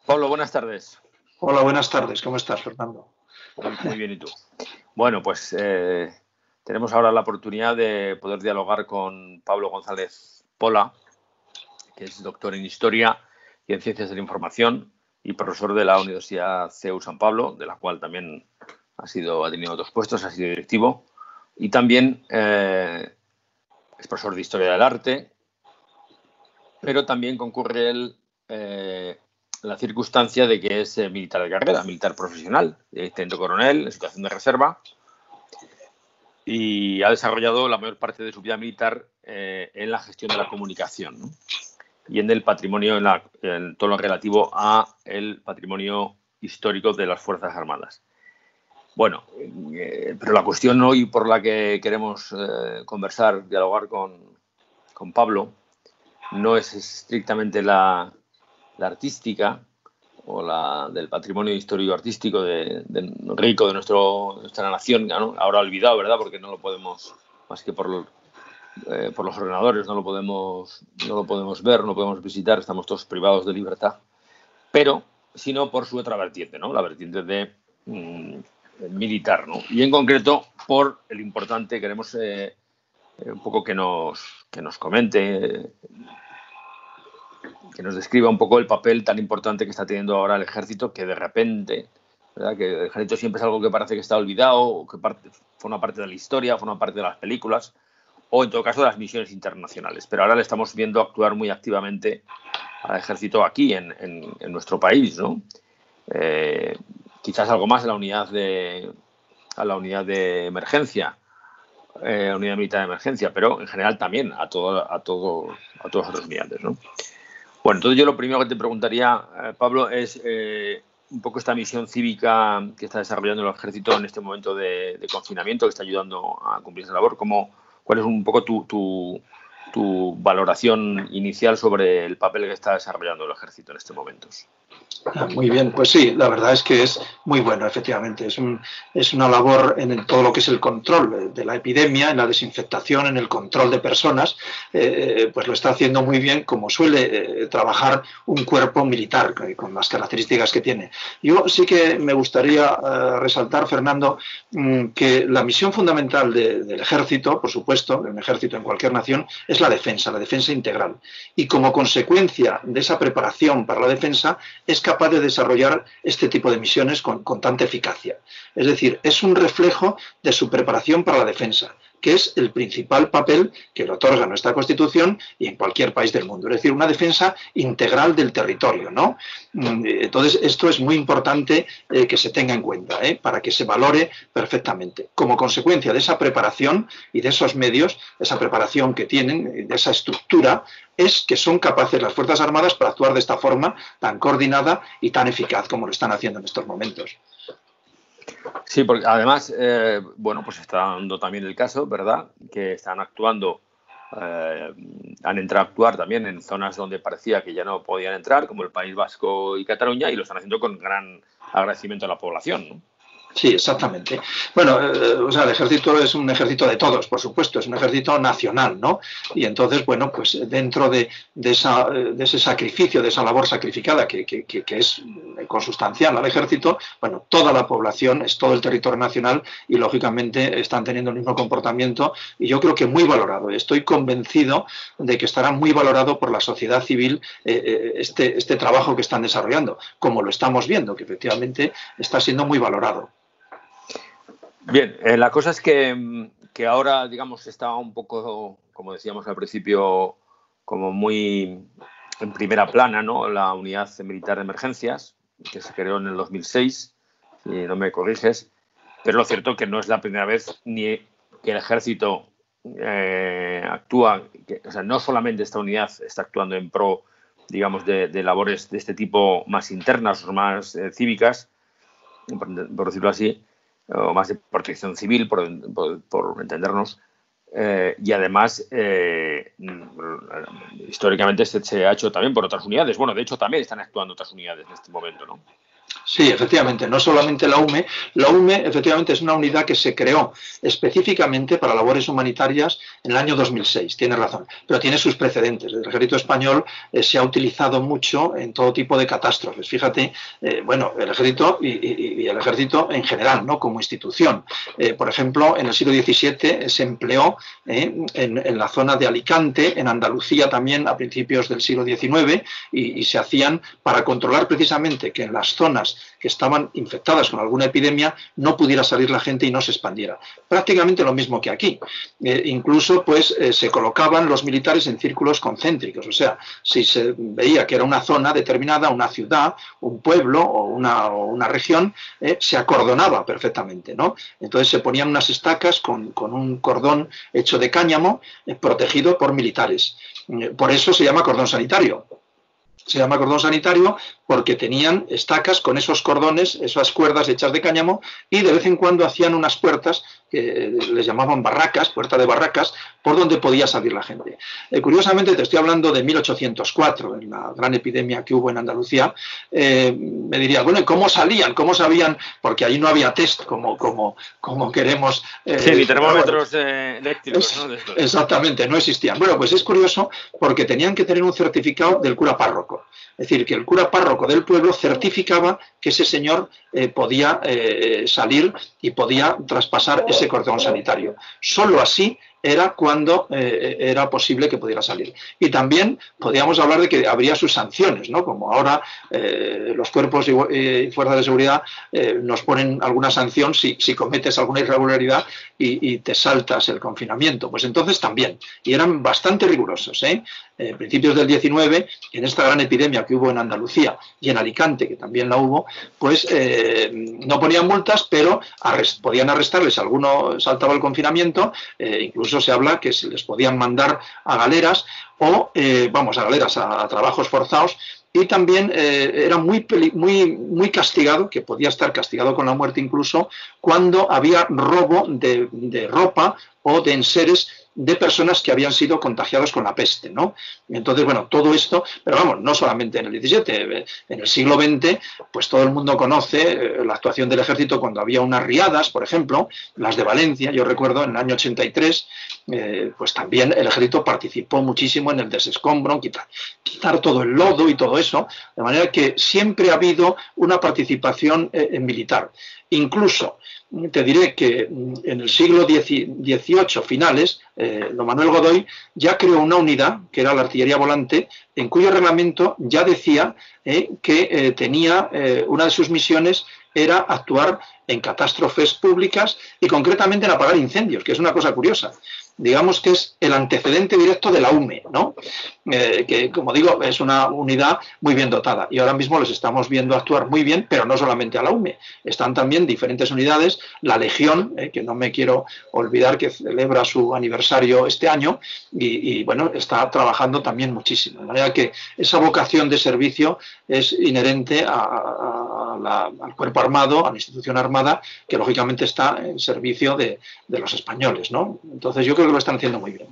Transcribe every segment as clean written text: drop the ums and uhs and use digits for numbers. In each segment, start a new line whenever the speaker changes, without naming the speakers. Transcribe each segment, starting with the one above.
Pablo, buenas tardes.
Hola, buenas tardes. ¿Cómo estás, Fernando?
Muy bien, ¿y tú? Bueno, pues tenemos ahora la oportunidad de poder dialogar con Pablo González Pola, que es doctor en Historia y en Ciencias de la Información y profesor de la Universidad CEU San Pablo, de la cual también ha tenido otros puestos, ha sido directivo, y también es profesor de Historia del Arte, pero también concurre él la circunstancia de que es militar de carrera, militar profesional, teniente coronel en situación de reserva, y ha desarrollado la mayor parte de su vida militar en la gestión de la comunicación, ¿no? Y en el patrimonio, en todo lo relativo a el patrimonio histórico de las Fuerzas Armadas. Bueno, pero la cuestión hoy por la que queremos conversar, dialogar con Pablo, no es estrictamente la artística o la del patrimonio histórico-artístico rico de nuestra nación, ¿no? Ahora olvidado, ¿verdad? Porque no lo podemos, más que por los ordenadores, no lo podemos ver, no podemos visitar, estamos todos privados de libertad, pero sino por su otra vertiente, ¿no? La vertiente de militar, ¿no? Y en concreto por el importante, queremos un poco que nos comente, que nos describa un poco el papel tan importante que está teniendo ahora el ejército, que de repente, ¿verdad? Que el ejército siempre es algo que parece que está olvidado, o que forma parte de la historia, forma parte de las películas, o en todo caso de las misiones internacionales. Pero ahora le estamos viendo actuar muy activamente al ejército aquí, en nuestro país, ¿no? Quizás algo más a la unidad de emergencia, unidad militar de emergencia, pero en general también a todas las otras unidades, ¿no? Bueno, entonces yo lo primero que te preguntaría, Pablo, es un poco esta misión cívica que está desarrollando el ejército en este momento de confinamiento, que está ayudando a cumplir esa labor. ¿Cuál es un poco tu valoración inicial sobre el papel que está desarrollando el ejército en estos momentos?
Muy bien, pues sí, la verdad es que es muy bueno, efectivamente. Es una labor en todo lo que es el control de la epidemia, en la desinfectación, en el control de personas, pues lo está haciendo muy bien, como suele trabajar un cuerpo militar, con las características que tiene. Yo sí que me gustaría resaltar, Fernando, que la misión fundamental del ejército, por supuesto, de un ejército en cualquier nación, es la defensa integral. Y como consecuencia de esa preparación para la defensa, es capaz de desarrollar este tipo de misiones con tanta eficacia. Es decir, es un reflejo de su preparación para la defensa, que es el principal papel que le otorga nuestra Constitución y en cualquier país del mundo. Es decir, una defensa integral del territorio, ¿no? Entonces, esto es muy importante que se tenga en cuenta, para que se valore perfectamente. Como consecuencia de esa preparación y de esos medios, esa preparación que tienen, de esa estructura, es que son capaces las Fuerzas Armadas para actuar de esta forma tan coordinada y tan eficaz como lo están haciendo en estos momentos.
Sí, porque además, bueno, pues está dando también el caso, ¿verdad?, que están actuando, han entrado a actuar también en zonas donde parecía que ya no podían entrar, como el País Vasco y Cataluña, y lo están haciendo con gran agradecimiento a la población, ¿no?
Sí, exactamente. Bueno, o sea, el ejército es un ejército de todos, por supuesto, es un ejército nacional, ¿no? Y entonces, bueno, pues dentro de ese sacrificio, de esa labor sacrificada que es consustancial al ejército, bueno, toda la población, es todo el territorio nacional y, lógicamente, están teniendo el mismo comportamiento y yo creo que muy valorado. Estoy convencido de que estará muy valorado por la sociedad civil este trabajo que están desarrollando, como lo estamos viendo, que efectivamente está siendo muy valorado.
Bien, la cosa es que ahora, digamos, está un poco, como decíamos al principio, como muy en primera plana, ¿no?, la unidad militar de emergencias, que se creó en el 2006, si no me corriges, pero lo cierto es que no es la primera vez ni que el ejército actúa, o sea, no solamente esta unidad está actuando en pro, digamos, de labores de este tipo más internas o más cívicas, por decirlo así, o más de protección civil, por entendernos, y además históricamente se ha hecho también por otras unidades. Bueno, de hecho también están actuando otras unidades en este momento, ¿no?
Sí, efectivamente, no solamente la UME. La UME, efectivamente, es una unidad que se creó específicamente para labores humanitarias en el año 2006, tiene razón, pero tiene sus precedentes. El ejército español se ha utilizado mucho en todo tipo de catástrofes. Fíjate, bueno, el ejército y el ejército en general, ¿no? Como institución. Por ejemplo, en el siglo XVII se empleó en la zona de Alicante, en Andalucía también a principios del siglo XIX, y se hacían para controlar precisamente que en las zonas que estaban infectadas con alguna epidemia no pudiera salir la gente y no se expandiera. Prácticamente lo mismo que aquí. Incluso pues se colocaban los militares en círculos concéntricos, o sea, si se veía que era una zona determinada, una ciudad, un pueblo o una región, se acordonaba perfectamente, ¿no? Entonces se ponían unas estacas con un cordón hecho de cáñamo protegido por militares. Por eso se llama cordón sanitario. Se llama cordón sanitario porque tenían estacas con esos cordones, esas cuerdas hechas de cáñamo, y de vez en cuando hacían unas puertas que les llamaban barracas, puerta de barracas, por donde podía salir la gente. Curiosamente, te estoy hablando de 1804, en la gran epidemia que hubo en Andalucía. Me dirías, bueno, ¿y cómo salían? ¿Cómo sabían? Porque allí no había test como queremos.
Sí, ni termómetros eléctricos, ¿no?
Exactamente, no existían. Bueno, pues es curioso porque tenían que tener un certificado del cura párroco. Es decir, que el cura párroco del pueblo certificaba que ese señor podía salir y podía traspasar ese cordón sanitario. Solo así era cuando era posible que pudiera salir. Y también podríamos hablar de que habría sus sanciones, ¿no? Como ahora los cuerpos y fuerzas de seguridad nos ponen alguna sanción si cometes alguna irregularidad y te saltas el confinamiento. Pues entonces también. Y eran bastante rigurosos, principios del 19, en esta gran epidemia que hubo en Andalucía y en Alicante, que también la hubo, pues no ponían multas, pero podían arrestarles. Alguno saltaba el confinamiento, incluso se habla que se les podían mandar a galeras o, a galeras, a trabajos forzados. Y también era muy castigado, que podía estar castigado con la muerte incluso, cuando había robo de ropa o de enseres de personas que habían sido contagiados con la peste, ¿no? Entonces, bueno, todo esto, pero vamos, no solamente en el 17, en el siglo XX, pues todo el mundo conoce la actuación del ejército cuando había unas riadas, por ejemplo, las de Valencia. Yo recuerdo en el año 83, pues también el ejército participó muchísimo en el desescombro, quitar todo el lodo y todo eso, de manera que siempre ha habido una participación militar. Incluso te diré que en el siglo XVIII, finales, don Manuel Godoy ya creó una unidad, que era la artillería volante, en cuyo reglamento ya decía que tenía una de sus misiones era actuar en catástrofes públicas y concretamente en apagar incendios, que es una cosa curiosa. Digamos que es el antecedente directo de la UME, ¿no? Que, como digo, es una unidad muy bien dotada. Y ahora mismo les estamos viendo actuar muy bien, pero no solamente a la UME. Están también diferentes unidades, la Legión, que no me quiero olvidar que celebra su aniversario este año, y bueno, está trabajando también muchísimo. De manera que esa vocación de servicio es inherente al cuerpo armado, a la institución armada, que lógicamente está en servicio de los españoles, ¿no? Entonces yo creo que lo están haciendo muy bien.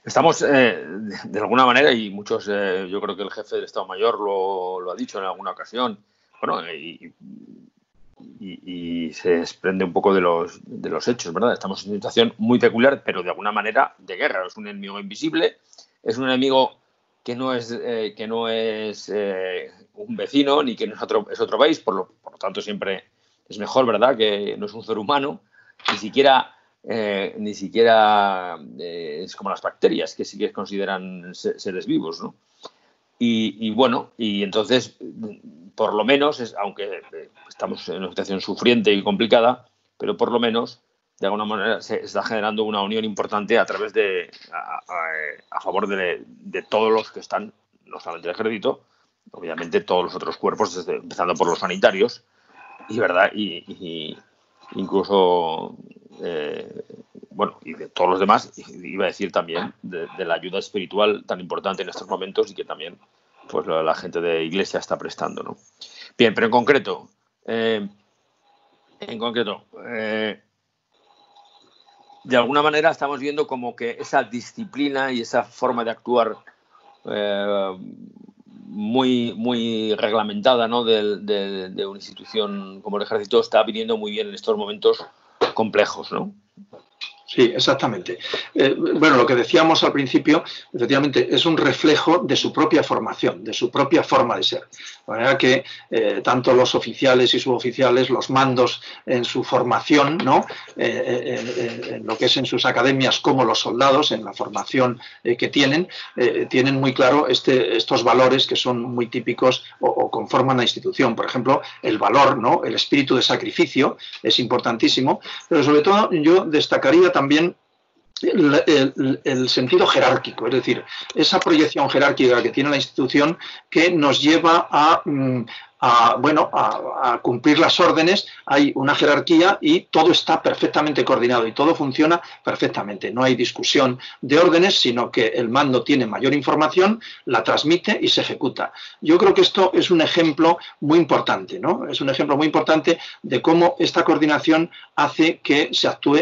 Estamos, de alguna manera, y muchos, yo creo que el jefe del Estado Mayor lo ha dicho en alguna ocasión, bueno, y se desprende un poco de los hechos, ¿verdad? Estamos en una situación muy peculiar, pero de alguna manera de guerra. Es un enemigo invisible, es un enemigo que no es un vecino ni que no es otro país, por lo tanto siempre es mejor, ¿verdad? Que no es un ser humano, ni siquiera es como las bacterias, que sí que consideran seres vivos, ¿no? Y bueno, y entonces, por lo menos, aunque estamos en una situación sufriente y complicada, pero por lo menos, de alguna manera, se está generando una unión importante a través a favor de todos los que están, no solamente el ejército, obviamente todos los otros cuerpos, empezando por los sanitarios, y verdad, y incluso bueno, y de todos los demás, iba a decir también de la ayuda espiritual tan importante en estos momentos y que también pues la gente de Iglesia está prestando, ¿no? Bien, pero en concreto, de alguna manera estamos viendo como que esa disciplina y esa forma de actuar muy reglamentada, ¿no? de una institución como el Ejército está viniendo muy bien en estos momentos complejos, ¿no?
Sí, exactamente. Bueno, lo que decíamos al principio, efectivamente, es un reflejo de su propia formación, de su propia forma de ser. De manera que tanto los oficiales y suboficiales, los mandos en su formación, ¿no? En lo que es en sus academias, como los soldados, en la formación que tienen muy claro estos valores que son muy típicos o conforman la institución. Por ejemplo, el valor, ¿no? El espíritu de sacrificio es importantísimo, pero sobre todo yo destacaría también el sentido jerárquico, es decir, esa proyección jerárquica que tiene la institución que nos lleva a cumplir las órdenes. Hay una jerarquía y todo está perfectamente coordinado y todo funciona perfectamente. No hay discusión de órdenes, sino que el mando tiene mayor información, la transmite y se ejecuta. Yo creo que esto es un ejemplo muy importante, ¿no? Es un ejemplo muy importante de cómo esta coordinación hace que se actúe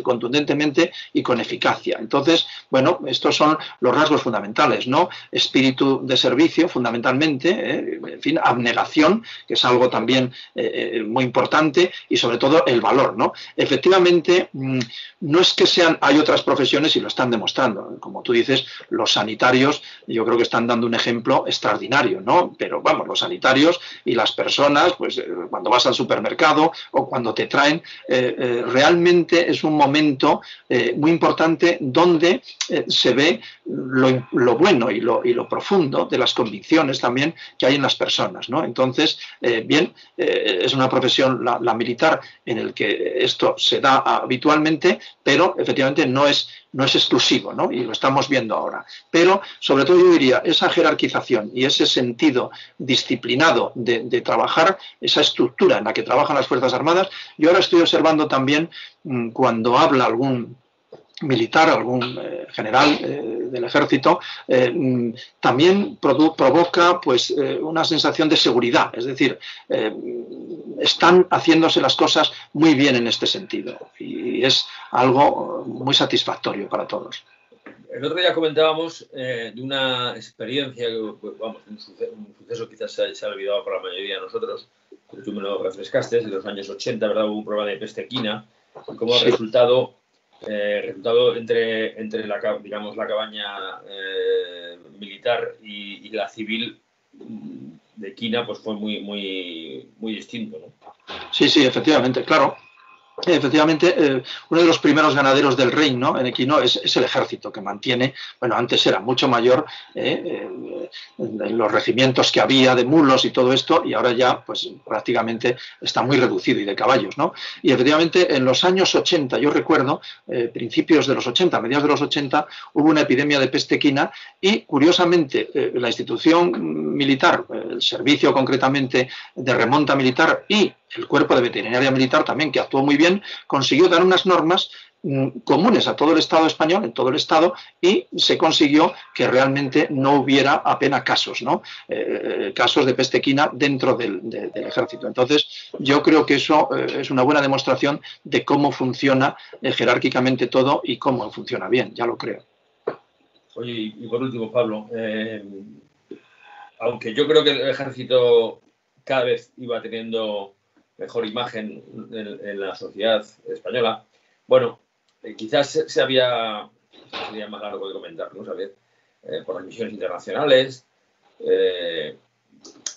contundentemente y con eficacia. Entonces, bueno, estos son los rasgos fundamentales, ¿no? Espíritu de servicio, fundamentalmente, en fin, abnegación, que es algo también muy importante, y sobre todo el valor, ¿no? Efectivamente, no es que sean, hay otras profesiones y lo están demostrando, como tú dices, los sanitarios, yo creo que están dando un ejemplo extraordinario, ¿no? Pero vamos, los sanitarios y las personas, pues cuando vas al supermercado o cuando te traen, realmente es un momento muy importante donde se ve lo bueno y lo profundo de las convicciones también que hay en las personas, ¿no? Entonces, es una profesión, la militar, en el que esto se da habitualmente, pero efectivamente no es exclusivo, ¿no? Y lo estamos viendo ahora. Pero, sobre todo, yo diría, esa jerarquización y ese sentido disciplinado de trabajar, esa estructura en la que trabajan las Fuerzas Armadas, yo ahora estoy observando también cuando habla algún militar, algún general del ejército, también provoca pues una sensación de seguridad, es decir, están haciéndose las cosas muy bien en este sentido y es algo muy satisfactorio para todos.
El otro día comentábamos de una experiencia, vamos, un suceso quizás se ha olvidado por la mayoría de nosotros, pero tú me lo refrescaste, en los años 80, ¿verdad? Hubo un problema de peste equina, y como resultado entre la cabaña militar y la civil de equina, pues fue muy distinto, ¿no?
Sí, efectivamente, claro. Efectivamente, uno de los primeros ganaderos del reino en equino es el ejército, que mantiene, bueno, antes era mucho mayor en los regimientos que había de mulos y todo esto, y ahora ya pues prácticamente está muy reducido, y de caballos, ¿no? Y efectivamente en los años 80, yo recuerdo, principios de los 80, mediados de los 80, hubo una epidemia de peste equina y, curiosamente, la institución militar, el servicio concretamente de remonta militar y el cuerpo de veterinaria militar también, que actuó muy bien, consiguió dar unas normas comunes a todo el Estado español, en todo el Estado, y se consiguió que realmente no hubiera apenas casos, ¿no? Casos de peste equina dentro del ejército. Entonces, yo creo que eso es una buena demostración de cómo funciona jerárquicamente todo y cómo funciona bien, ya lo creo.
Oye, y por último, Pablo, aunque yo creo que el ejército cada vez iba teniendo mejor imagen en la sociedad española, bueno, quizás sería más largo de comentar, ¿no? ¿Sabes? Por las misiones internacionales,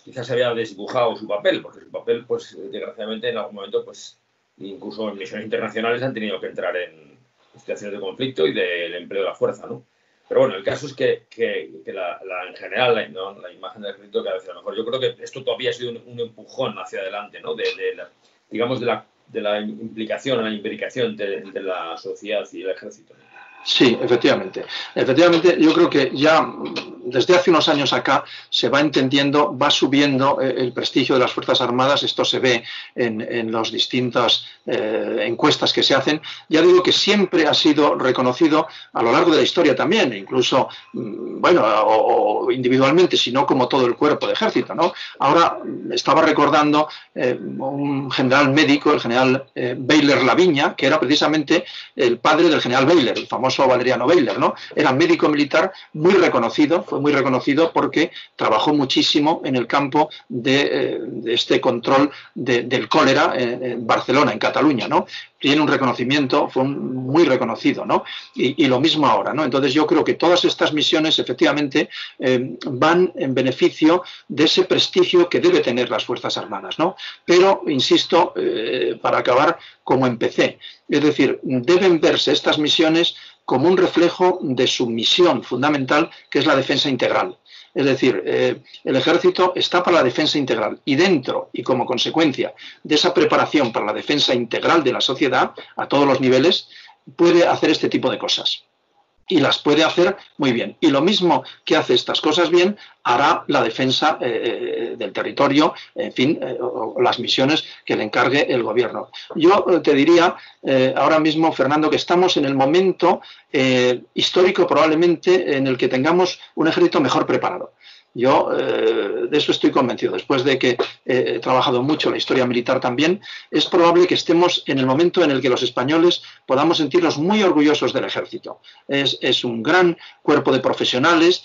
quizás se había desdibujado su papel, porque su papel, pues, desgraciadamente, en algún momento, pues, incluso en misiones internacionales han tenido que entrar en situaciones de conflicto y del empleo de la fuerza, ¿no? Pero bueno, el caso es que en general la imagen del ejército cada vez era mejor. Yo creo que esto todavía ha sido un empujón hacia adelante, ¿no? De la implicación, la imbricación entre la sociedad y el ejército, ¿no?
Sí, efectivamente. Efectivamente, yo creo que ya desde hace unos años acá se va entendiendo, va subiendo el prestigio de las Fuerzas Armadas. Esto se ve en las distintas encuestas que se hacen. Ya digo que siempre ha sido reconocido a lo largo de la historia también, incluso, bueno, o individualmente, sino como todo el cuerpo de ejército, ¿no? Ahora estaba recordando un general médico, el general Bayler Laviña, que era precisamente el padre del general Bayler, el famoso Valeriano Bayler, ¿no? Era médico militar muy reconocido, fue muy reconocido porque trabajó muchísimo en el campo de este control del cólera en Barcelona, en Cataluña, ¿no? Tiene un reconocimiento, fue muy reconocido, ¿no? Y lo mismo ahora, ¿no? Entonces yo creo que todas estas misiones efectivamente van en beneficio de ese prestigio que debe tener las Fuerzas Armadas, ¿no? Pero, insisto, para acabar como empecé, es decir, deben verse estas misiones como un reflejo de su misión fundamental, que es la defensa integral. Es decir, el ejército está para la defensa integral y dentro y como consecuencia de esa preparación para la defensa integral de la sociedad a todos los niveles, puede hacer este tipo de cosas. Y las puede hacer muy bien. Y lo mismo que hace estas cosas bien, hará la defensa del territorio, en fin, o las misiones que le encargue el gobierno. Yo te diría ahora mismo, Fernando, que estamos en el momento histórico probablemente en el que tengamos un ejército mejor preparado. Yo de eso estoy convencido. Después de que he trabajado mucho la historia militar también, es probable que estemos en el momento en el que los españoles podamos sentirnos muy orgullosos del ejército. Es un gran cuerpo de profesionales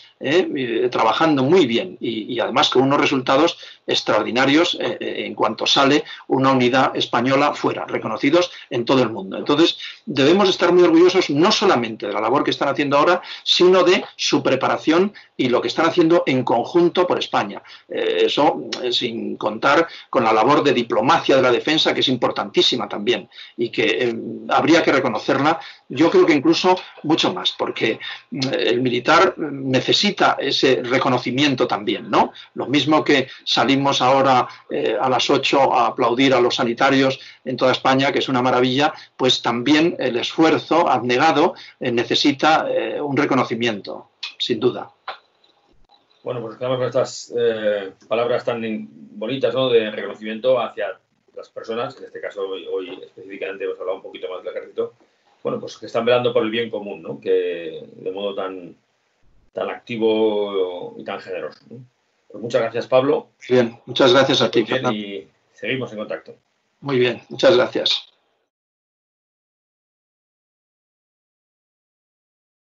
trabajando muy bien y además con unos resultados extraordinarios en cuanto sale una unidad española fuera, reconocidos en todo el mundo. Entonces debemos estar muy orgullosos no solamente de la labor que están haciendo ahora, sino de su preparación y lo que están haciendo en conjunto por España. Eso sin contar con la labor de diplomacia de la defensa, que es importantísima también y que habría que reconocerla, yo creo que incluso mucho más, porque el militar necesita ese reconocimiento también, ¿no? Lo mismo que salimos ahora a las 8 a aplaudir a los sanitarios en toda España, que es una maravilla, pues también el esfuerzo abnegado necesita un reconocimiento, sin duda.
Bueno, pues quedamos con estas palabras tan bonitas, ¿no?, de reconocimiento hacia las personas, en este caso hoy específicamente hemos hablado un poquito más del ejército, bueno, pues que están velando por el bien común, ¿no?, que de modo tan activo y tan generoso, ¿no? Pues muchas gracias, Pablo.
Bien, muchas gracias a ti, Fernando.
Y seguimos en contacto.
Muy bien, muchas gracias.